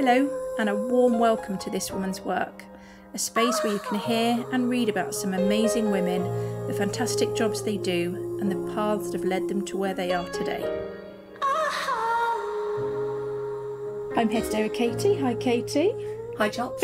Hello, and a warm welcome to This Woman's Work, a space where you can hear and read about some amazing women, the fantastic jobs they do, and the paths that have led them to where they are today. I'm here today with Katie. Hi, Katie. Hi, Chops.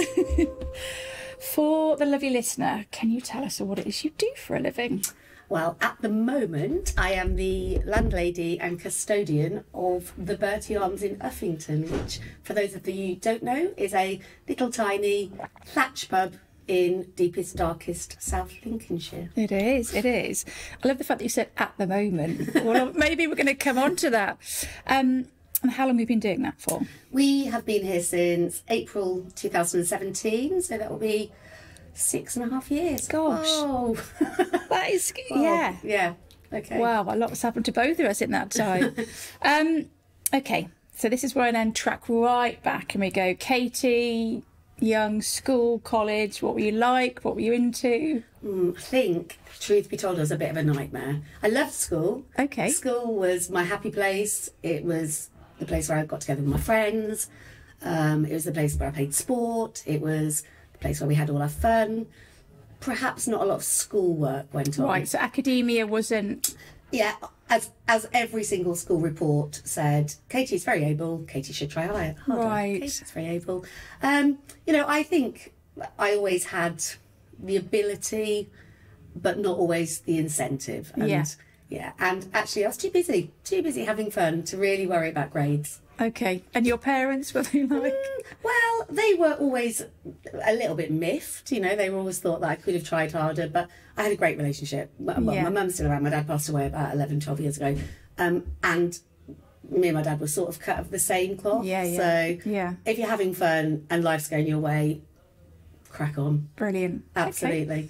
For the lovely listener, can you tell us what it is you do for a living? Well, at the moment, I am the landlady and custodian of the Bertie Arms in Uffington, which, for those of you who don't know, is a little tiny thatch pub in deepest, darkest South Lincolnshire. It is, it is. I love the fact that you said at the moment. Well, maybe we're going to come on to that. And how long have you been doing that for? We have been here since April 2017, so that will be 6.5 years. Gosh. Oh. That is, Oh, yeah. Yeah, okay. Wow, a lot's happened to both of us in that time. Okay, so this is where I then track right back and we go, Katie, young, school, college, what were you like? What were you into? I think, truth be told, it was a bit of a nightmare. I loved school. Okay. School was my happy place. It was the place where I got together with my friends. It was the place where I played sport. It was the place where we had all our fun. Perhaps not a lot of schoolwork went on. Right, so academia wasn't... Yeah, as every single school report said, Katie's very able, Katie should try harder. Right. Katie's very able. I think I always had the ability, but not always the incentive. And, yeah, and actually I was too busy having fun to really worry about grades. Okay, and your parents, were they like? Well, they were always a little bit miffed, they were always thought that I could have tried harder, but I had a great relationship. Well, my mum's still around, my dad passed away about 11, 12 years ago, and me and my dad were sort of cut of the same cloth. So if you're having fun and life's going your way, crack on. Brilliant. Absolutely.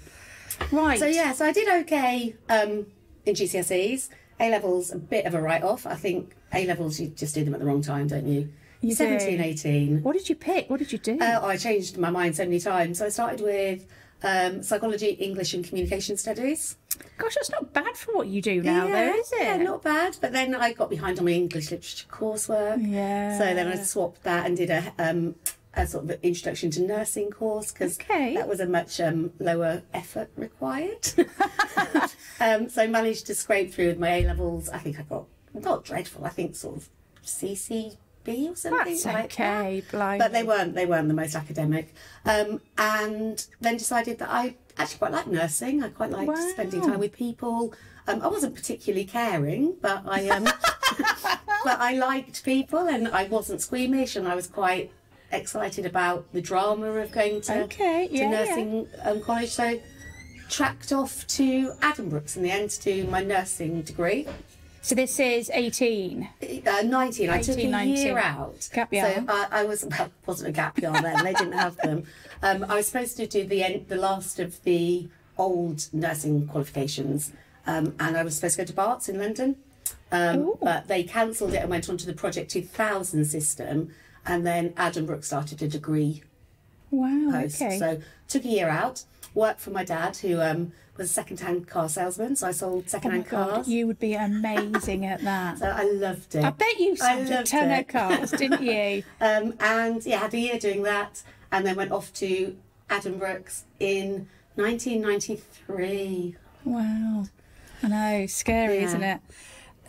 Okay. Right. So I did okay in GCSEs. A-levels, a bit of a write-off. I think A-levels, you just do them at the wrong time, don't you? You 17, do. 18. What did you pick? What did you do? I changed my mind so many times. So I started with psychology, English and communication studies. Gosh, that's not bad for what you do now, though, is it? Yeah, not bad. But then I got behind on my English literature coursework. Yeah. So then I swapped that and did a sort of introduction to nursing course because that was a much lower effort required. So I managed to scrape through with my A-levels. I think I got, not dreadful, I think sort of CCB or something. That's like okay, that. blimey. But they weren't the most academic. And then decided that I actually quite liked nursing. I quite liked spending time with people. I wasn't particularly caring, but I liked people and I wasn't squeamish and I was quite excited about the drama of going to nursing college. So tracked off to Addenbrooke's in the end to do my nursing degree. So this is 18? 19. I took a 19. year out. Gap year. So wasn't a gap year then, they didn't have them. I was supposed to do the last of the old nursing qualifications and I was supposed to go to Barts in London. But they cancelled it and went on to the Project 2000 system. And then Addenbrooke started a degree post. Okay. So took a year out, worked for my dad, who was a second-hand car salesman. So I sold second-hand cars. You would be amazing at that. So I loved it. I bet you sold a ton of cars, didn't you? And had a year doing that, and then went off to Addenbrooke's in 1993. Wow. I know, scary, isn't it?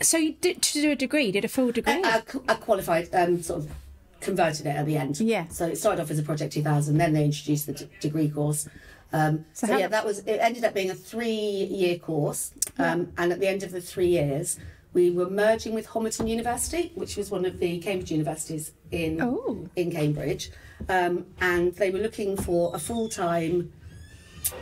So you did to do a degree, you did a full degree? I qualified, sort of converted it at the end. Yeah. So it started off as a Project 2000, then they introduced the degree it ended up being a 3-year course. And at the end of the 3 years, we were merging with Homerton University, which was one of the Cambridge universities in Cambridge. And they were looking for a full-time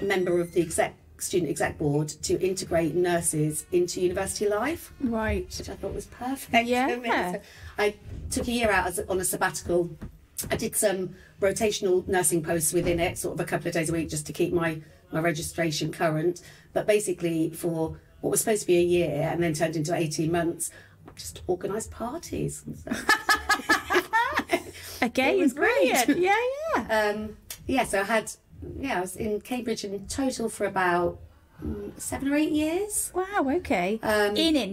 member of the student exec board to integrate nurses into university life. Right. Which I thought was perfect. Yeah. For me. So I took a year out on a sabbatical. I did some rotational nursing posts within it, sort of a couple of days a week just to keep my registration current. But basically for what was supposed to be a year and then turned into 18 months, just organised parties. Again, it was brilliant. Great. Yeah. So I was in Cambridge in total for about 7 or 8 years. Wow, okay.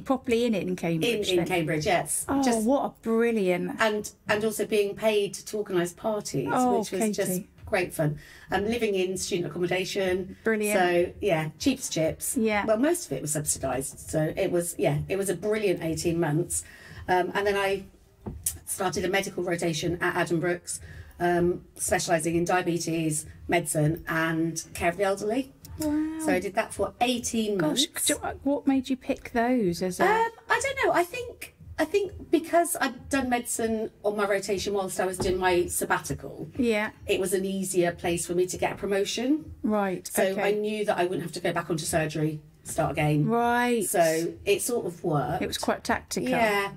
Properly in Cambridge. In Cambridge, yes. Oh, what a brilliant. And also being paid to organise parties, which was just great fun. Living in student accommodation. Brilliant. So, yeah, cheap as chips. Yeah. Well, most of it was subsidised. So it was a brilliant 18 months. And then I started a medical rotation at Adam Brooks, specialising in diabetes, medicine and care of the elderly. Wow. So I did that for 18 months. What made you pick those as a... I don't know. I think because I'd done medicine on my rotation whilst I was doing my sabbatical, it was an easier place for me to get a promotion. Right. So I knew that I wouldn't have to go back onto surgery, start again. Right. So it sort of worked. It was quite tactical. Yeah.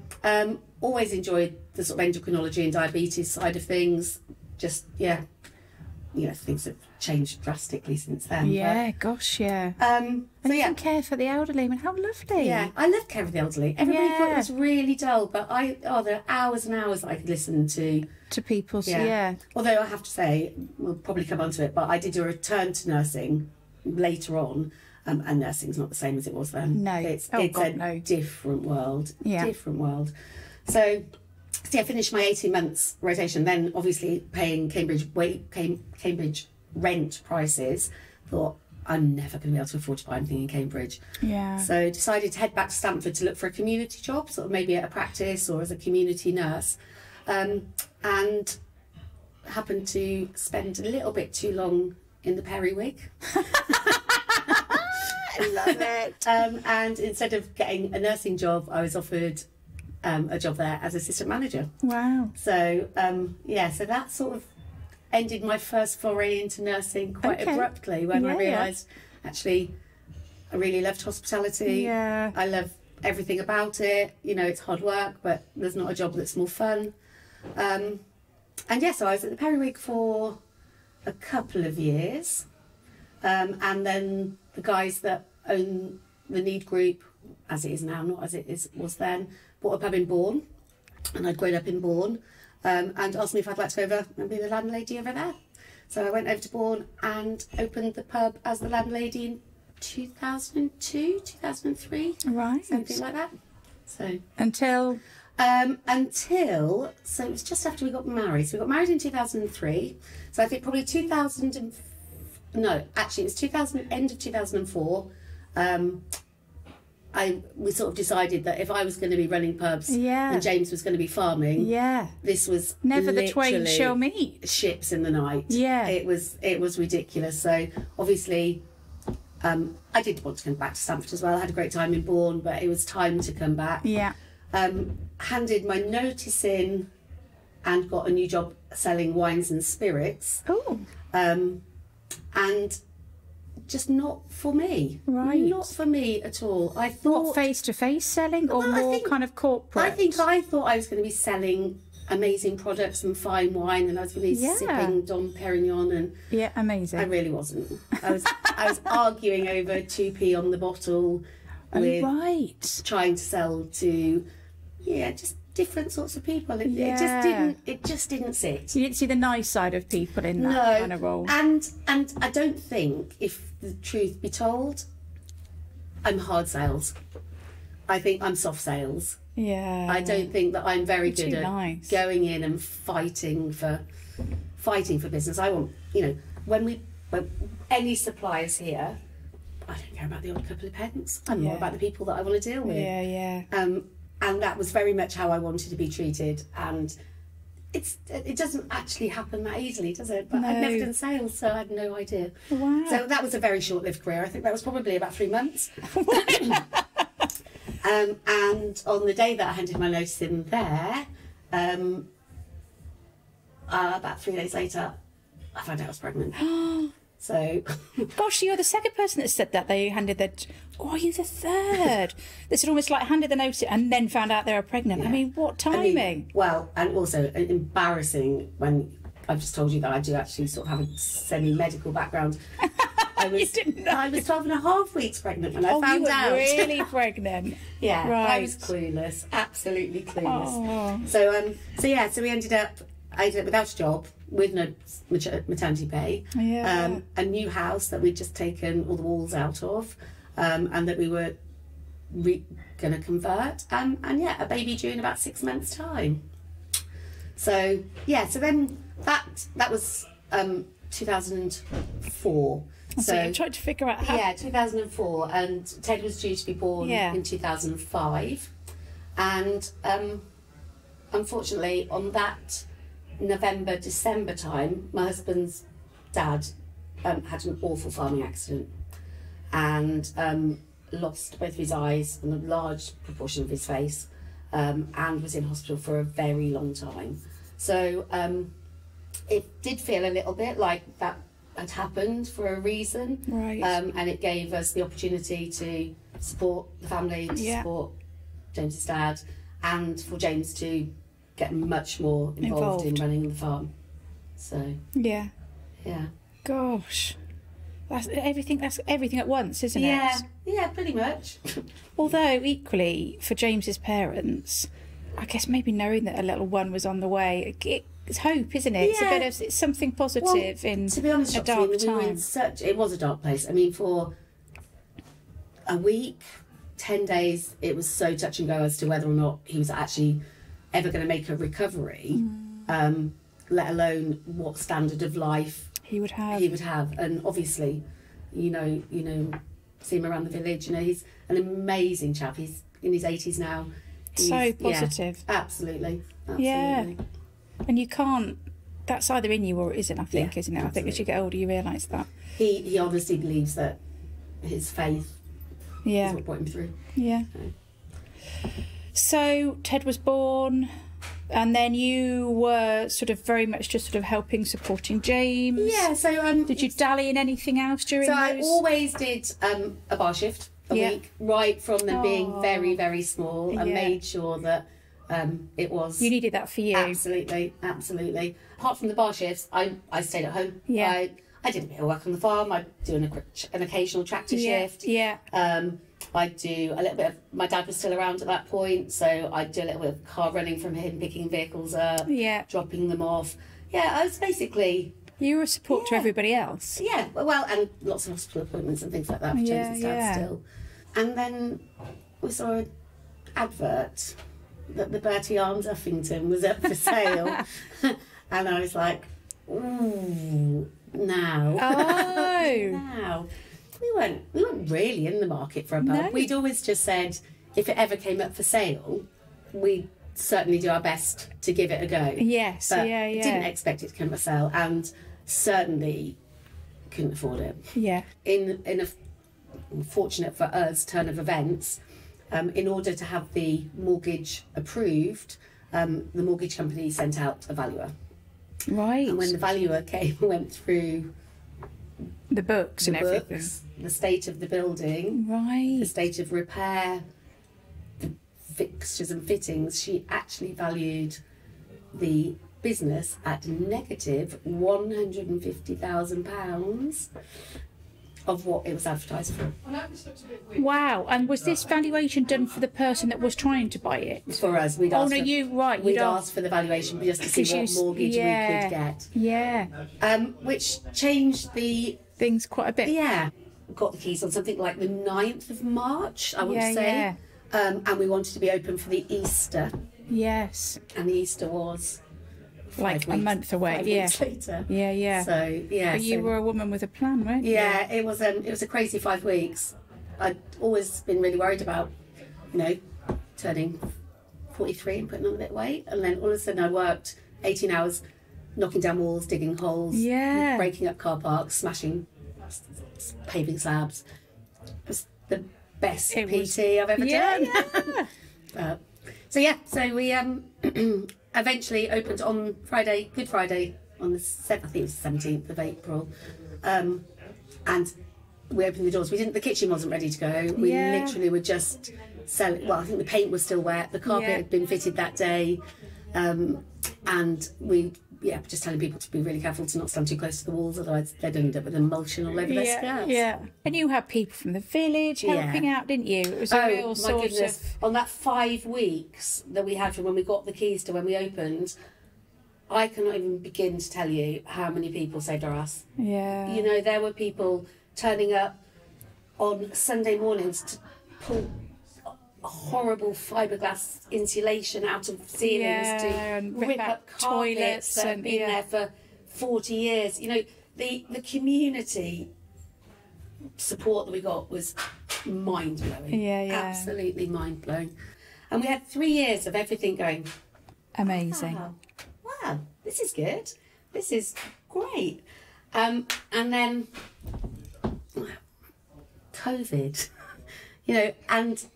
Always enjoyed the sort of endocrinology and diabetes side of things. Just, things have changed drastically since then. Yeah, gosh, yeah. And care for the elderly. I mean, how lovely. Yeah, I love care for the elderly. Everybody thought it was really dull, but there are hours and hours that I could listen to people. Although I have to say, we'll probably come on to it, but I did a return to nursing later on, and nursing's not the same as it was then. No, it's a different world. Yeah, different world. So I finished my 18 months rotation. Then obviously paying Cambridge rent prices. Thought I'm never going to be able to afford to buy anything in Cambridge. Yeah. So decided to head back to Stamford to look for a community job, sort of maybe at a practice or as a community nurse, and happened to spend a little bit too long in the periwig. I love it. And instead of getting a nursing job, I was offered a job there as assistant manager. Wow. So so that sort of ended my first foray into nursing quite abruptly when I realised actually I really loved hospitality. Yeah. I love everything about it. It's hard work, but there's not a job that's more fun. So I was at the periwig for a couple of years, and then the guys that own the Need Group, as it is now, not as it was then, bought a pub in Bourne, and I'd grown up in Bourne, and asked me if I'd like to go over and be the landlady over there. So I went over to Bourne and opened the pub as the landlady in 2002, 2003, right, something like that. So until so it was just after we got married. So we got married in 2003. So I think probably it was 2000, end of 2004. We sort of decided that if I was going to be running pubs and James was going to be farming, this was never the twain shall meet. Ships in the night. Yeah, it was ridiculous. So obviously, I did want to come back to Stamford as well. I had a great time in Bourne, but it was time to come back. Yeah. Handed my notice in and got a new job selling wines and spirits. Oh. And just not for me. Right. Not for me at all. I thought... face-to-face selling or more kind of corporate? I thought I was going to be selling amazing products and fine wine, and I was going to be sipping Dom Perignon and... Yeah, amazing. I really wasn't. I was arguing over 2p on the bottle with trying to sell to just different sorts of people. It just didn't sit. You didn't see the nice side of people in that kind of role. And I don't think, if the truth be told, I'm hard sales. I think I'm soft sales. Yeah. I don't think that I'm very good at going in and fighting for business. I want, when any suppliers here, I don't care about the odd couple of pence. I'm more about the people that I want to deal with. Yeah. And that was very much how I wanted to be treated. And it doesn't actually happen that easily, does it? But I'd never done sales, so I had no idea. Wow. So that was a very short-lived career. I think that was probably about 3 months. And on the day that I handed my notice in there, about 3 days later, I found out I was pregnant. So, gosh, you're the second person that said that. They handed their... Oh, are you the third? This is almost like handed the notice and then found out they were pregnant. Yeah. I mean, what timing? And also embarrassing when I've just told you that I do actually sort of have a semi-medical background. I was 12 and a half weeks pregnant when I found out. Oh, you were really pregnant? Yeah, right. I was clueless, absolutely clueless. Oh. So we ended up without a job. with no maternity pay, a new house that we'd just taken all the walls out of, and that we were going to convert, and a baby due in about 6 months' time. So so then that was 2004. So you tried to figure out how. 2004, and Ted was due to be born in 2005, and unfortunately on that November, December time, my husband's dad had an awful farming accident and lost both of his eyes and a large proportion of his face, and was in hospital for a very long time. So it did feel a little bit like that had happened for a reason, right? And it gave us the opportunity to support the family, to support James's dad, and for James to get much more involved in running the farm. So yeah, gosh, that's everything at once, isn't it? Yeah, pretty much. Although equally for James's parents, I guess maybe knowing that a little one was on the way, it's hope, isn't it? Yeah. It's something positive in to be honest, a dark time. It was a dark place. I mean, for a week, 10 days, it was so touch and go as to whether or not he was actually ever going to make a recovery, let alone what standard of life he would have. And obviously, you know, see him around the village. You know, he's an amazing chap. He's in his 80s now. So positive. Yeah, absolutely. Yeah. And you can't, that's either in you or it isn't, I think, isn't it? Absolutely. I think as you get older you realise that. He honestly believes that his faith is what brought him through. Yeah. So Ted was born, and then you were sort of very much just sort of supporting James. Yeah, so did you dally in anything else during those? I always did a bar shift a week, right from them being very, very small, and made sure that it was... You needed that for you. Absolutely. Apart from the bar shifts, I stayed at home. Yeah. I did a bit of work on the farm. I'd do an occasional tractor shift. Yeah. I'd do a little bit of... My dad was still around at that point, so I'd do a little bit of car running from him, picking vehicles up, dropping them off. Yeah, I was basically... You were a support to everybody else. Yeah, well, and lots of hospital appointments and things like that for James's dad still. And then we saw an advert that the Bertie Arms Uffington was up for sale. And I was like, ooh, now. Oh. Now. We weren't really in the market for a pub. No. We'd always just said, if it ever came up for sale, we'd certainly do our best to give it a go. Yes, but didn't expect it to come up for sale, and certainly couldn't afford it. Yeah. In a fortunate for us turn of events, in order to have the mortgage approved, the mortgage company sent out a valuer. Right. And when the valuer came and went through the books and everything, the state of the building, right, the state of repair, the fixtures and fittings, she actually valued the business at negative £150,000 of what it was advertised for. Wow. And was this valuation done for the person that was trying to buy it? For us, we'd asked we'd asked for the valuation just to see what mortgage we could get. Yeah. Which changed the things quite a bit. Yeah. Got the keys on something like the 9th of March, I would say. Yeah. And we wanted to be open for the Easter. Yes. And the Easter was like a month away. 5 weeks later. Yeah. So But you were a woman with a plan, weren't you? Yeah, it was a crazy 5 weeks. I'd always been really worried about, turning 43 and putting on a bit of weight, and then all of a sudden I worked 18 hours knocking down walls, digging holes, breaking up car parks, smashing paving slabs. It was the best PT I've ever done. Yeah. So we eventually opened on Friday, Good Friday, on the 7th, I think it was the 17th of April, and we opened the doors. The kitchen wasn't ready to go. We literally were just selling. Well, I think the paint was still wet. The carpet had been fitted that day, and we just telling people to be really careful to not stand too close to the walls, otherwise they'd end up with emulsion all over their skirts. Yeah. And you had people from the village helping out, didn't you? It was a real sort of... On that 5 weeks that we had from when we got the keys to when we opened, I cannot even begin to tell you how many people saved our ass. Yeah. You know, there were people turning up on Sunday mornings to pull horrible fiberglass insulation out of ceilings to rip up toilets that have been there for 40 years. You know, the community support that we got was mind-blowing. Absolutely mind-blowing. And we had 3 years of everything going. Amazing. Wow, this is good. This is great. And then COVID, you know, and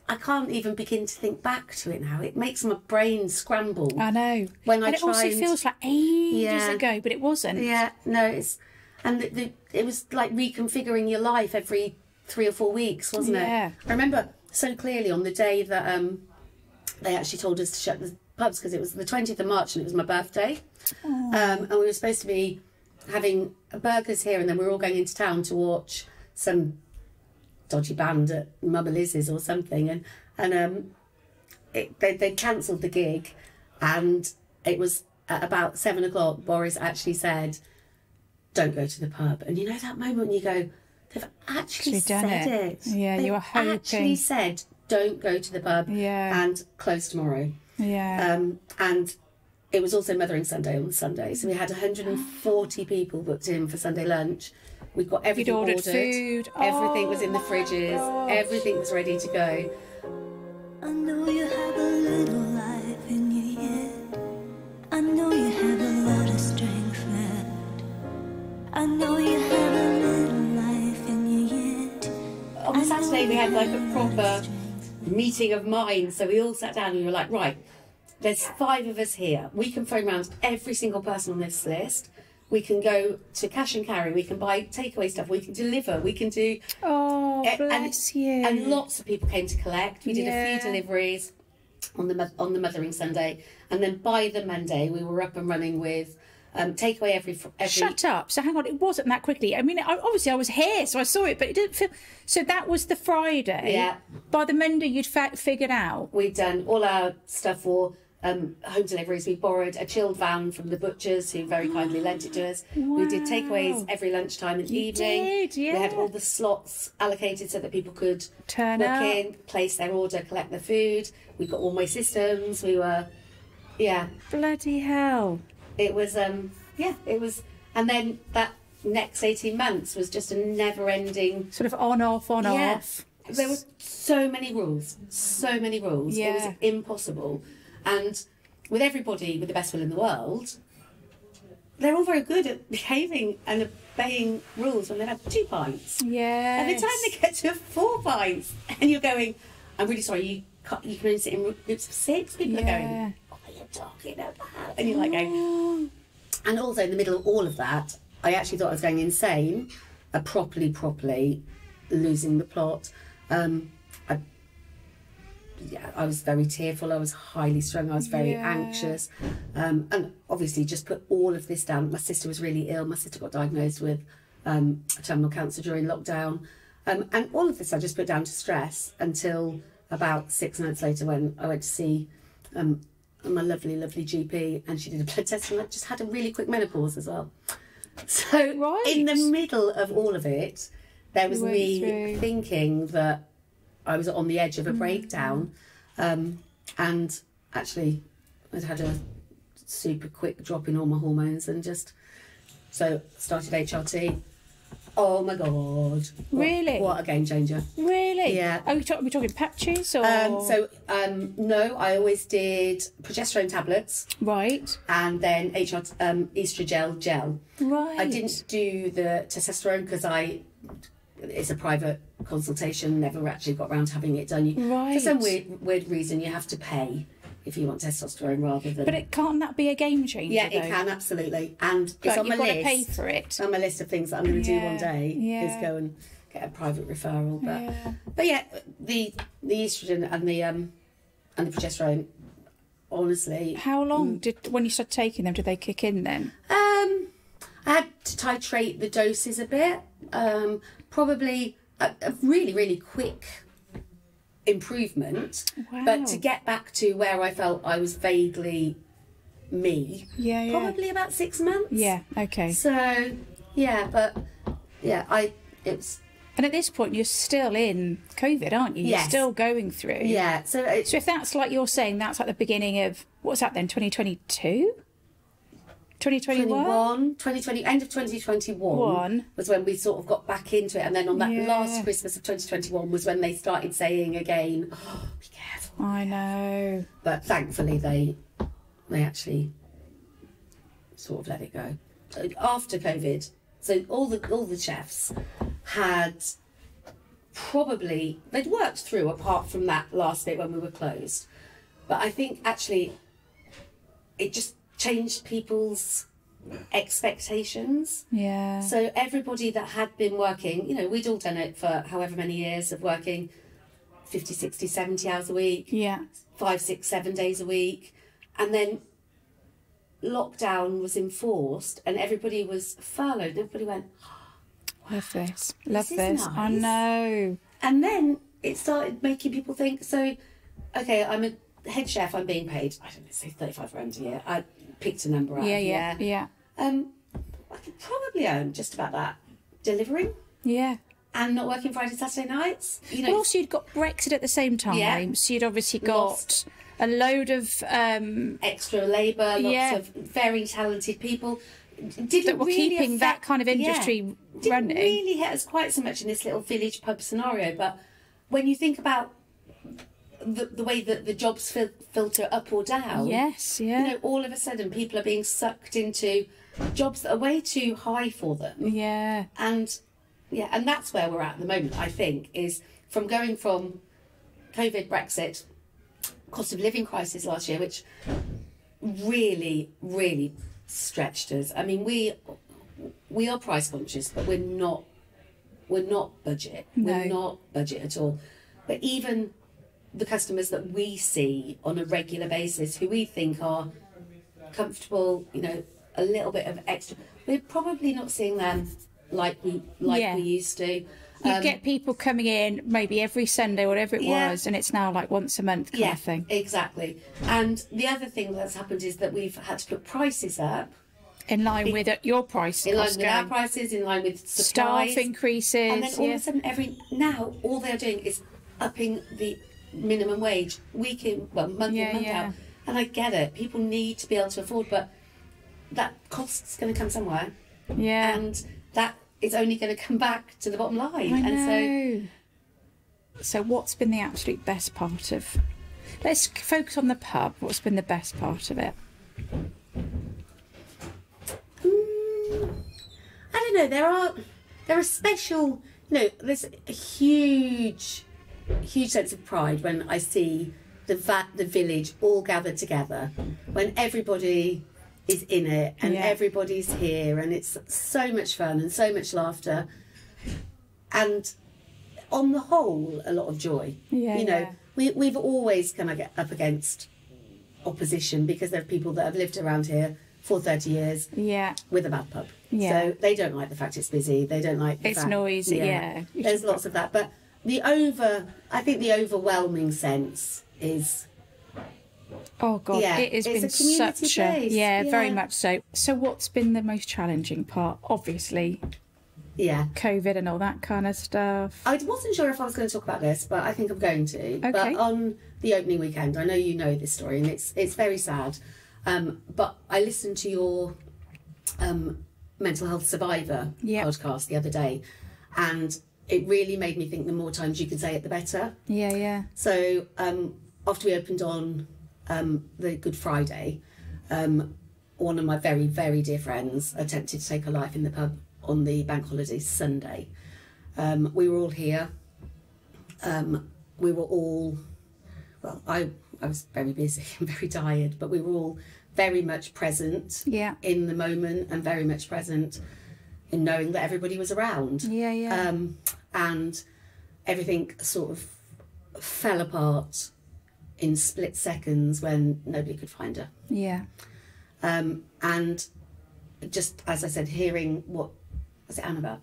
I can't even begin to think back to it now. It makes my brain scramble. I know. When it also feels like ages ago, but it wasn't. Yeah, no, it was like reconfiguring your life every 3 or 4 weeks, wasn't it? I remember so clearly on the day that they actually told us to shut the pubs, because it was the 20th of March and it was my birthday. And we were supposed to be having burgers here, and then we were all going into town to watch some dodgy band at Mama Liz's or something, and they cancelled the gig, and it was at about 7 o'clock. Boris actually said, "Don't go to the pub." And you know that moment when you go, they've actually said it. Yeah, you were hoping. Actually said, "Don't go to the pub." And close tomorrow. And it was also Mothering Sunday on Sunday, so we had 140 people booked in for Sunday lunch. We got everything ordered. Food. Everything was in the fridges. Everything was ready to go. I know you have a little life in you yet. I know you have a lot of strength left. I know you have a little life in you yet. On Saturday we had like a proper meeting of minds. So we all sat down and we were like, right, there's 5 of us here. We can phone around every single person on this list. We can go to cash and carry. We can buy takeaway stuff. We can deliver. We can do. Oh, bless you! And lots of people came to collect. We did a few deliveries on the Mothering Sunday, and then by the Monday we were up and running with takeaway every. Shut up! So hang on, it wasn't that quickly. I mean, obviously I was here, so I saw it, but it didn't feel. So that was the Friday. Yeah. By the Monday, you'd figured out. We'd done all our stuff for. Home deliveries. We borrowed a chilled van from the butchers, who very kindly lent it to us. We did takeaways every lunchtime and evening. We had all the slots allocated so that people could book in, place their order, collect their food. We got all my systems. We were, bloody hell. It was, it was, and then that next 18 months was just a never-ending sort of on off. There were so many rules. It was impossible. And with everybody with the best will in the world, they're all very good at behaving and obeying rules when they've had 2 pints. Yeah. And by the time they get to 4 pints, and you're going, I'm really sorry, you can only sit in groups of 6. People are going, what are you talking about? And you're like going... And also in the middle of all of that, I actually thought I was going insane, properly losing the plot. I was very tearful. I was highly strung. I was very anxious, and obviously just put all of this down. My sister was really ill. My sister got diagnosed with terminal cancer during lockdown, and all of this I just put down to stress until about 6 months later, when I went to see my lovely GP, and she did a blood test, and I just had a really quick menopause as well. So in the middle of all of it, there was me thinking that I was on the edge of a breakdown, and actually I'd had a super quick drop in all my hormones, and just started HRT. Oh my God! Really? What a game changer! Really? Yeah. Are we talking patches or? No, I always did progesterone tablets. Right. And then estrogel gel. Right. I didn't do the testosterone because it's a private consultation, never actually got around to having it done. For some weird reason, you have to pay if you want testosterone rather than... But can't that be a game changer? Yeah, it can, absolutely. And it's on my list. You've got to pay for it. On my list of things that I'm going to do one day is go and get a private referral. But yeah, the estrogen and the progesterone, honestly... How long when you started taking them, did they kick in then? I had to titrate the doses a bit. Probably a really, really quick improvement. Wow. But to get back to where I felt I was vaguely me. Yeah. Probably about 6 months. Yeah. Okay. So it was. And at this point, you're still in COVID, aren't you? Yes. You're still going through. Yeah. So if that's like you're saying, that's like the beginning of, what's that then, 2022? 2021? 2020, end of 2021 was when we sort of got back into it. And then on that last Christmas of 2021 was when they started saying again, oh, be careful. I know. But thankfully they actually sort of let it go. After COVID, so all the chefs had they'd worked through apart from that last bit when we were closed. But I think actually it just changed people's expectations. Yeah. So everybody that had been working, we'd all done it for however many years of working 50, 60, 70 hours a week. Yeah. 5, 6, 7 days a week. And then lockdown was enforced and everybody was furloughed. Everybody went, love this. Love this. Nice. I know. And then it started making people think, so, okay, I'm a head chef, I'm being paid, I don't know, say 35 grand a year. I picked a number out. Yeah. I could probably earn just about that delivering. Yeah. And not working Friday, Saturday nights. But also you'd got Brexit at the same time. So you'd obviously got a load of extra labour, lots of very talented people. That were really keeping that kind of industry running. Didn't really hit us quite so much in this little village pub scenario, but when you think about the way that the jobs filter up or down, all of a sudden people are being sucked into jobs that are way too high for them. Yeah. And that's where we're at the moment, I think, is from going from COVID, Brexit, cost of living crisis last year, which really, really stretched us. I mean, we are price conscious, but we're not budget. No. We're not budget at all. But even the customers that we see on a regular basis, who we think are comfortable, a little bit of extra, we're probably not seeing them like we used to. You get people coming in maybe every Sunday, whatever it was, and it's now like once a month kind of thing. Exactly. And the other thing that's happened is that we've had to put prices up. In line with your price. In line with our prices, in line with supplies. Staff increases. And then all of a sudden, now all they're doing is upping the minimum wage month in, month out. And I get it. People need to be able to afford, but that cost's going to come somewhere. Yeah. And that is only going to come back to the bottom line. I know. And so what's been the absolute best part of... Let's focus on the pub. What's been the best part of it? I don't know. There are special... there's a huge sense of pride when I see the village all gathered together, when everybody is in it and everybody's here, and it's so much fun and so much laughter, and on the whole a lot of joy. We've always come up against opposition because there are people that have lived around here for 30 years with a bad pub, so they don't like the fact it's busy, they don't like the it's fact, noisy. There's lots of that, but I think the overwhelming sense is, oh God, it has been such a very much so. So what's been the most challenging part? Obviously, COVID and all that kind of stuff. I wasn't sure if I was going to talk about this, but I think I'm going to. Okay. But on the opening weekend, I know you know this story, and it's very sad. But I listened to your mental health survivor podcast the other day, and it really made me think the more times you can say it, the better. So after we opened on the Good Friday, one of my very, very dear friends attempted to take her life in the pub on the bank holiday Sunday. We were all here. We were all, I was very busy and very tired, but we were all very much present in the moment, and very much present in knowing that everybody was around. And everything sort of fell apart in split seconds when nobody could find her. And just as I said, hearing what was it, Annabelle,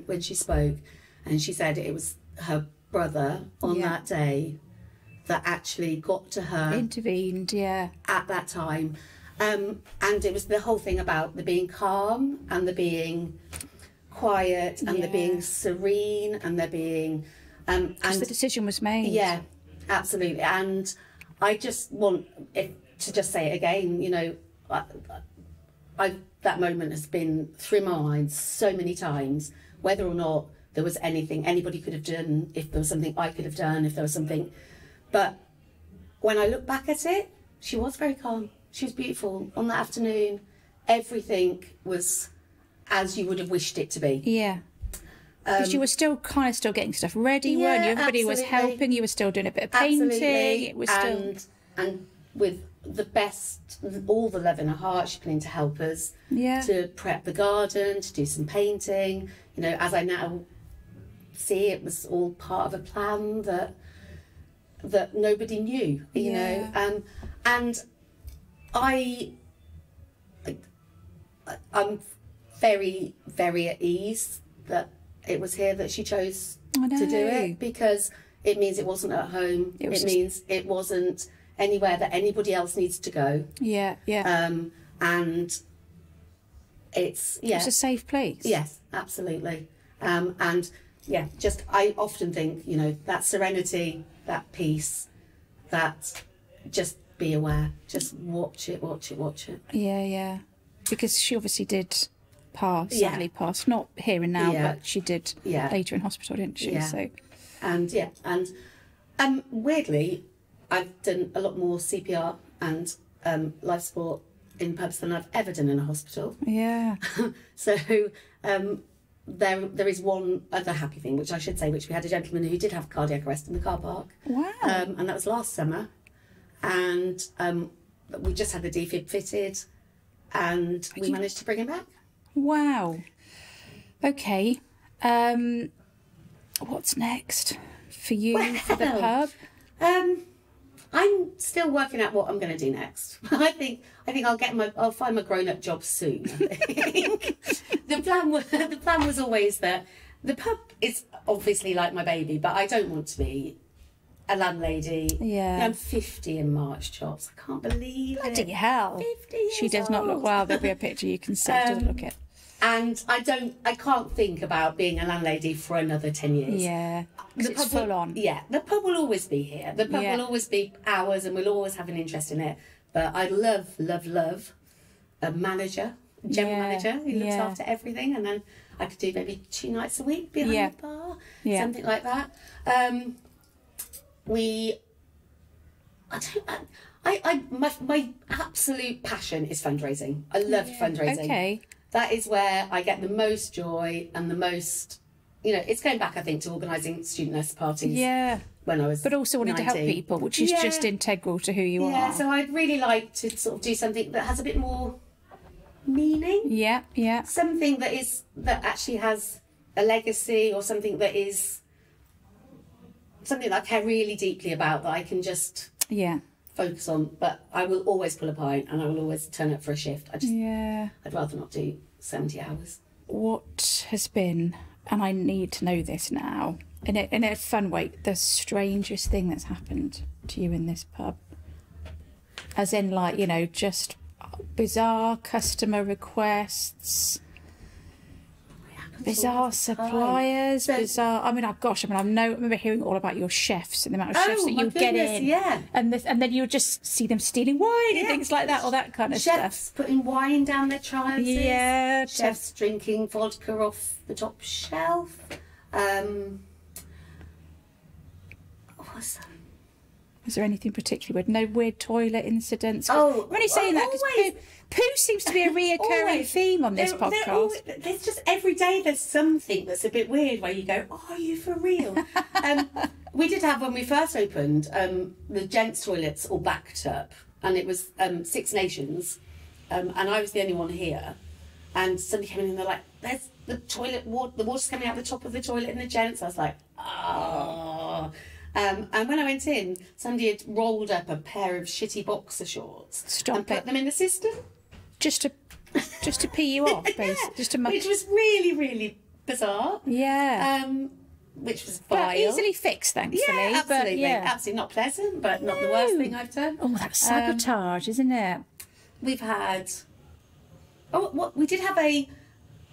when she spoke, and she said it was her brother on that day that actually got to her, intervened at that time, And it was the whole thing about the being calm and the being quiet and the being serene and the being... and the decision was made. Yeah, absolutely. And I just want to just say it again, you know, that moment has been through my mind so many times, whether or not there was anything anybody could have done, if there was something I could have done, if there was something. But when I look back at it, she was very calm. She was beautiful. On that afternoon, everything was as you would have wished it to be. Yeah. Because you were still getting stuff ready, weren't you? Everybody was helping. You were still doing a bit of painting. Absolutely. It was still... And with the best, all the love in her heart, she came to help us to prep the garden, to do some painting. You know, as I now see, it was all part of a plan that nobody knew. You know, and I'm very, very at ease that it was here that she chose to do it, because it means it wasn't at home. It means it wasn't anywhere that anybody else needs to go. Yeah, yeah. And it's a safe place. Yes, absolutely. And yeah, just I often think, you know, that serenity, that peace, that just be aware, just watch it. Yeah, yeah. Because she obviously did sadly pass, not here and now, but she did later in hospital, didn't she? Yeah. So, and weirdly, I've done a lot more CPR and life support in pubs than I've ever done in a hospital. Yeah. So there is one other happy thing, which I should say, which we had a gentleman who did have cardiac arrest in the car park. Wow. And that was last summer. And we just had the defib fitted, and we managed to bring him back. Wow. Okay. What's next for you for the pub? I'm still working out what I'm going to do next. I think I'll find my grown-up job soon. I think the plan was always that the pub is obviously like my baby, but I don't want to be a landlady. Yeah. I'm 50 in March, Chops. I can't believe it. Bloody hell. 50 years She does not look well. There'll be a picture you can see. Doesn't look it. And I can't think about being a landlady for another 10 years. Yeah, because it's full on. Yeah, the pub will always be here. The pub will always be ours, and we'll always have an interest in it. But I love a manager, general manager who looks after everything, and then I could do maybe 2 nights a week behind the bar, something like that. My absolute passion is fundraising. I love fundraising. Okay. That is where I get the most joy and the most, you know, it's going back, I think, to organising student nurse parties. Yeah. When I was But also wanting 19. to help people, which is just integral to who you are. Yeah, so I'd really like to sort of do something that has a bit more meaning. Yeah, yeah. Something that actually has a legacy, or something that is something that I care really deeply about, that I can just focus on. But I will always pull a pint, and I will always turn up for a shift. I'd rather not do 70 hours. What has been, and I need to know this now, in a fun way, the strangest thing that's happened to you in this pub? As in, like, you know, just bizarre customer requests, bizarre suppliers, bizarre. I remember hearing all about your chefs and the amount of chefs that you get in, and then you would just see them stealing wine and things like that, all that kind of chefs stuff. Putting wine down their trousers. Yeah, chefs drinking vodka off the top shelf. What's that? Was there anything particular weird? No weird toilet incidents? Oh, I'm only saying that because poo seems to be a reoccurring theme on this podcast. There's just every day there's something that's a bit weird where you go, oh, are you for real? We did have, when we first opened, the gents' toilets all backed up, and it was 6 Nations, and I was the only one here. And somebody came in and they're like, there's the toilet water, the water's coming out the top of the toilet in the gents. I was like, oh. And when I went in, somebody had rolled up a pair of shitty boxer shorts and put them in the system. Just to pee you off, basically. Which was really, really bizarre. Yeah. Which was vile. But easily fixed, thankfully. Yeah, absolutely. But, Absolutely not pleasant, but not the worst thing I've done. Oh, that's sabotage, isn't it? we've had... we did have a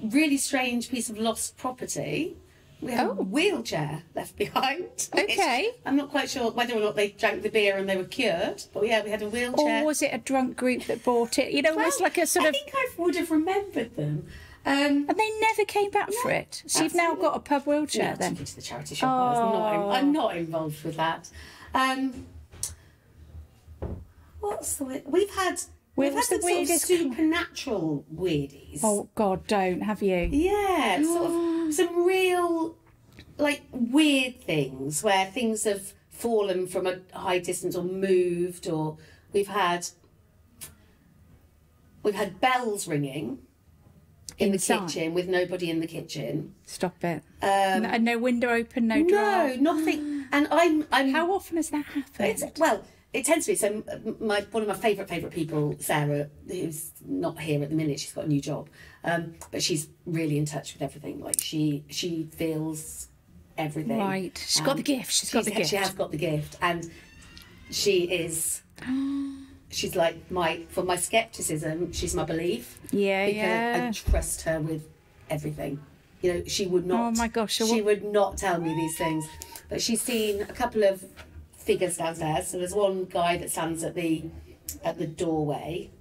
really strange piece of lost property. We had a wheelchair left behind. Okay. I'm not quite sure whether or not they drank the beer and they were cured, but yeah, we had a wheelchair. Or was it a drunk group that bought it? You know, almost like a sort of... I think I would have remembered them. And they never came back for it. So you've now got a pub wheelchair then? I took it to the charity shop. I'm not involved with that. What's the weird... We've had some sort of supernatural weirdies. Oh, God, don't, have you? Yeah, sort of some real, like, weird things where things have fallen from a high distance or moved, or we've had bells ringing in the kitchen with nobody in the kitchen. Stop it. No window open, no draft. No, nothing. And I'm... How often has that happened? It tends to be. So one of my favourite people, Sarah, who's not here at the minute, she's got a new job, but she's really in touch with everything. Like she feels everything. Right, she's got the gift. She has got the gift, and she is. She's like for my scepticism, she's my belief. Yeah, because I trust her with everything. You know, she would not. Oh my gosh, she would not tell me these things, but she's seen a couple of figures downstairs. So there's one guy that stands at the doorway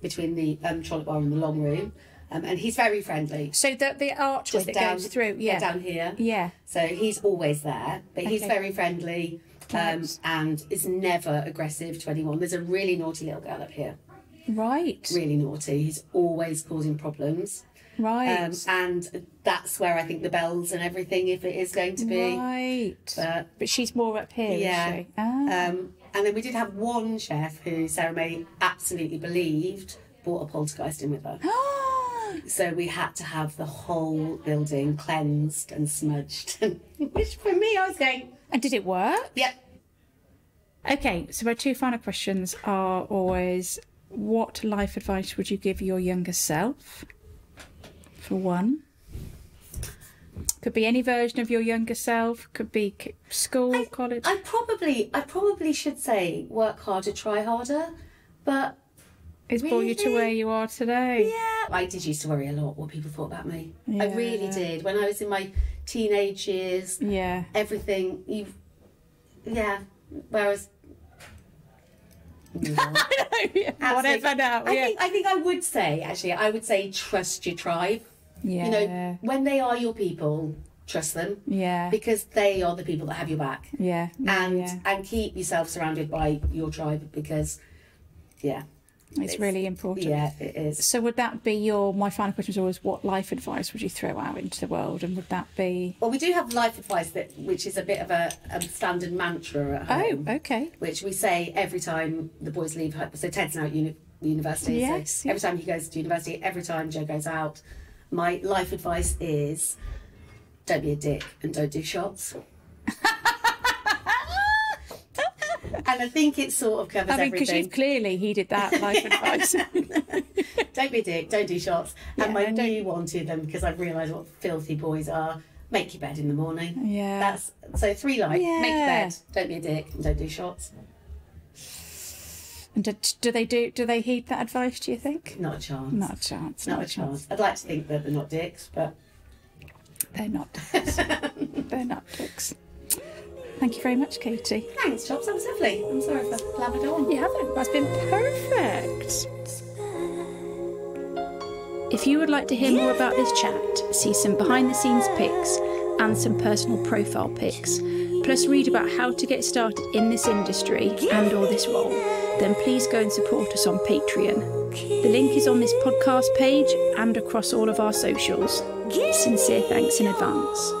between the trolley bar and the long room, and he's very friendly. So the archway that goes through, down here. Yeah. So he's always there, but he's very friendly, and is never aggressive to anyone. There's a really naughty little girl up here. Right. Really naughty. He's always causing problems. Right. And that's where I think the bells and everything, if it is going to be. Right. But she's more up here, yeah. Is she? Ah. And then we did have one chef who Sarah May absolutely believed brought a poltergeist in with her. So we had to have the whole building cleansed and smudged. Which for me, I was going... And did it work? Yeah. Okay, so my two final questions are always, what life advice would you give your younger self? For one. Could be any version of your younger self. Could be school, college. I probably should say work harder, try harder, but it's brought you to where you are today. Yeah, I did used to worry a lot what people thought about me. Yeah. I really did. When I was in my teenage years, everything. Whereas. I know, whatever now. I think I would say trust your tribe. Yeah. You know, when they are your people, trust them. Yeah. Because they are the people that have your back. Yeah. And keep yourself surrounded by your tribe because, it's really important. Yeah, it is. So would that be my final question is always, what life advice would you throw out into the world? And would that be... Well, we do have life advice which is a bit of a standard mantra at home. Oh, okay. Which we say every time the boys leave. So Ted's now at university. Yes. So every time he goes to university, every time Joe goes out, my life advice is don't be a dick and don't do shots. And I think it sort of covers everything. Because you've clearly heeded that life advice. Don't be a dick, don't do shots. And my new one to them, because I've realised what filthy boys are, make your bed in the morning. Yeah. So 3 lines. Yeah. Make your bed, don't be a dick, and don't do shots. And do they heed that advice, do you think? Not a chance. Not a chance. Not a chance. I'd like to think that they're not dicks, but... They're not dicks. They're not dicks. Thank you very much, Katie. Thanks, Chops. That was lovely. I'm sorry if I blabbered on. You haven't. That's been perfect. If you would like to hear more about this chat, see some behind-the-scenes pics and some personal profile pics, plus read about how to get started in this industry and or this role, then please go and support us on Patreon. The link is on this podcast page and across all of our socials. Sincere thanks in advance.